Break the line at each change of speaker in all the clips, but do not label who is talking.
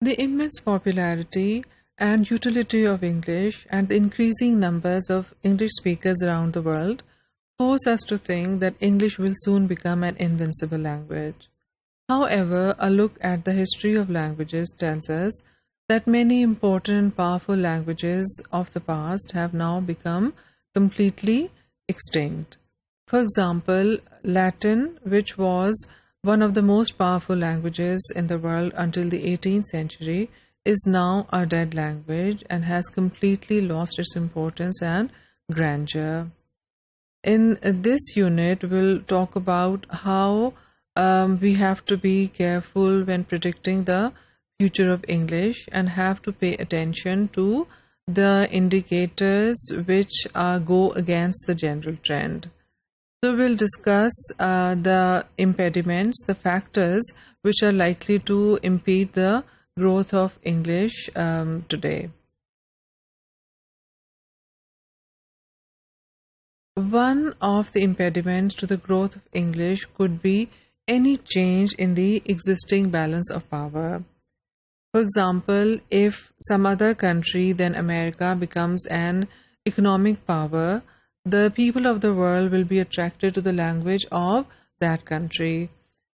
The immense popularity and utility of English and the increasing numbers of English speakers around the world force us to think that English will soon become an invincible language. However, a look at the history of languages tells us that many important and powerful languages of the past have now become completely extinct. For example, Latin, which was one of the most powerful languages in the world until the 18th century, is now a dead language and has completely lost its importance and grandeur. In this unit, we'll talk about how we have to be careful when predicting the future of English and have to pay attention to the indicators which go against the general trend. So we'll discuss the impediments, the factors which are likely to impede the growth of English today. One of the impediments to the growth of English could be any change in the existing balance of power. For example, if some other country than America becomes an economic power, the people of the world will be attracted to the language of that country.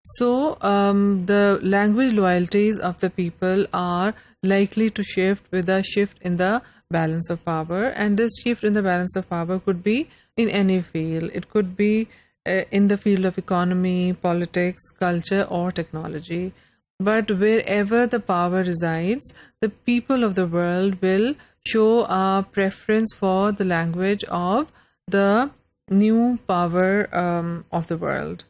So, the language loyalties of the people are likely to shift with a shift in the balance of power, and this shift in the balance of power could be in any field. It could be in the field of economy, politics, culture, or technology. But wherever the power resides, the people of the world will show a preference for the language of the new power of the world.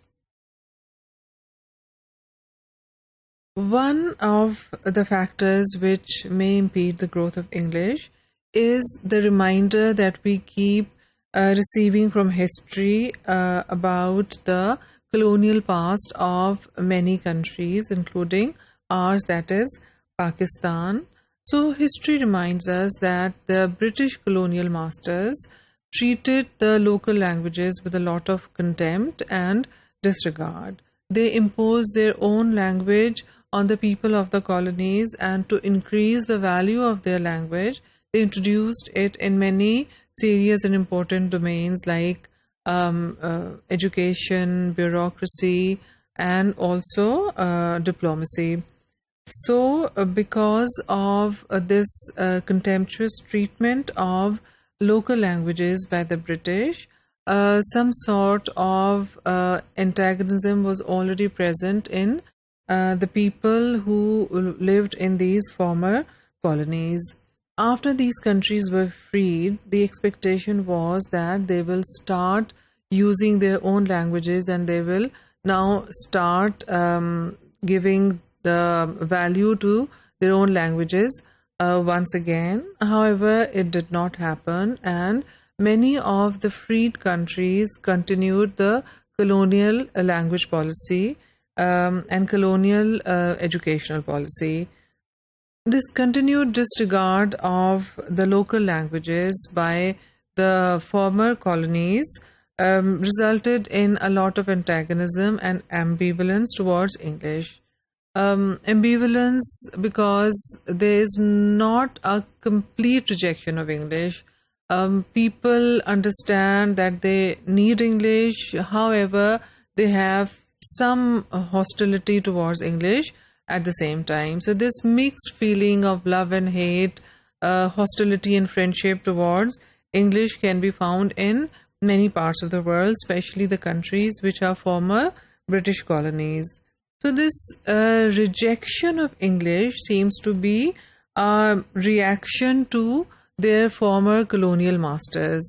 One of the factors which may impede the growth of English is the reminder that we keep receiving from history about the colonial past of many countries, including ours, that is Pakistan. So history reminds us that the British colonial masters treated the local languages with a lot of contempt and disregard. They imposed their own language on the people of the colonies, and to increase the value of their language, they introduced it in many serious and important domains like education, bureaucracy, and also diplomacy. So, because of this contemptuous treatment of local languages by the British, some sort of antagonism was already present in the people who lived in these former colonies. After these countries were freed, the expectation was that they will start using their own languages and they will now start giving the value to their own languages once again. However, it did not happen, and many of the freed countries continued the colonial language policy and colonial educational policy. This continued disregard of the local languages by the former colonies resulted in a lot of antagonism and ambivalence towards English. Ambivalence because there is not a complete rejection of English. People understand that they need English, however, they have some hostility towards English at the same time. So this mixed feeling of love and hate, hostility and friendship towards English can be found in many parts of the world, especially the countries which are former British colonies. So this rejection of English seems to be a reaction to their former colonial masters.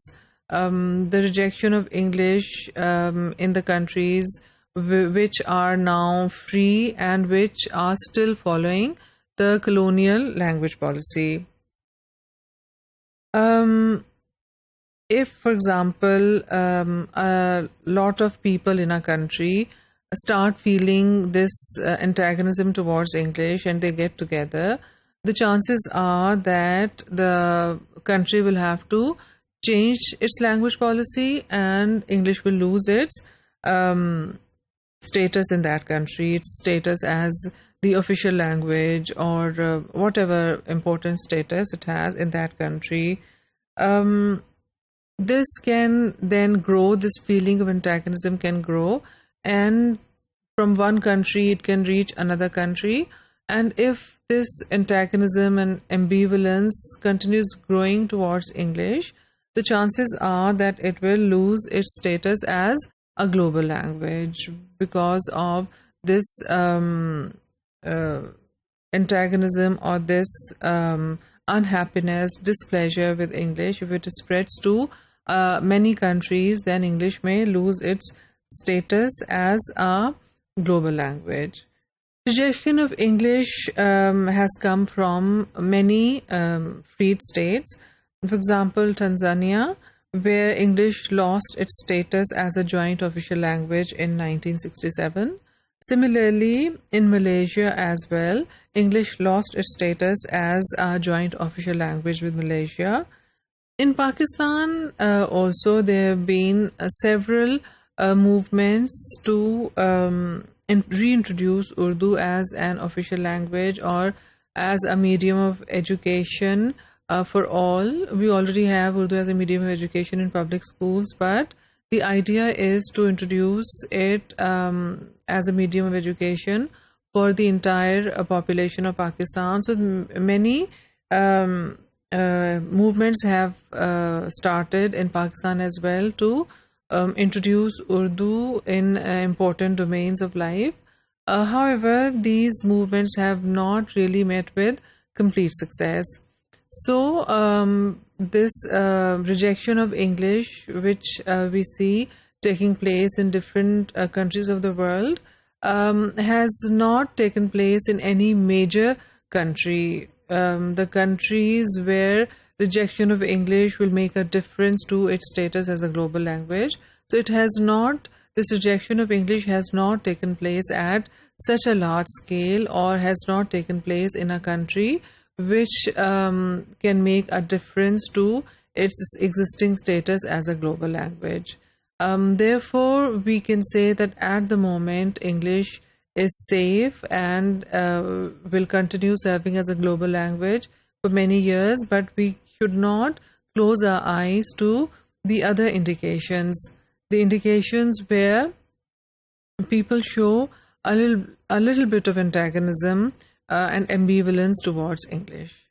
The rejection of English in the countries which are now free and which are still following the colonial language policy. If, for example, a lot of people in a country start feeling this antagonism towards English and they get together, the chances are that the country will have to change its language policy and English will lose its status in that country, its status as the official language or whatever important status it has in that country. This can then grow, this feeling of antagonism can grow, and from one country it can reach another country. And if this antagonism and ambivalence continues growing towards English, the chances are that it will lose its status as a global language because of this antagonism or this unhappiness, displeasure with English. If it spreads to many countries, then English may lose its status as a global language. Rejection of English has come from many freed states. For example, Tanzania, where English lost its status as a joint official language in 1967. Similarly, in Malaysia as well, English lost its status as a joint official language with Malaysia. In Pakistan, also there have been several movements to reintroduce Urdu as an official language or as a medium of education for all. We already have Urdu as a medium of education in public schools, but the idea is to introduce it as a medium of education for the entire population of Pakistan. So many movements have started in Pakistan as well to introduce Urdu in important domains of life. However, these movements have not really met with complete success. So this rejection of English, which we see taking place in different countries of the world, has not taken place in any major country. The countries where rejection of English will make a difference to its status as a global language. So this rejection of English has not taken place at such a large scale or has not taken place in a country which can make a difference to its existing status as a global language. Therefore, we can say that at the moment, English is safe and will continue serving as a global language for many years, but we should not close our eyes to the other indications, the indications where people show a little bit of antagonism and ambivalence towards English.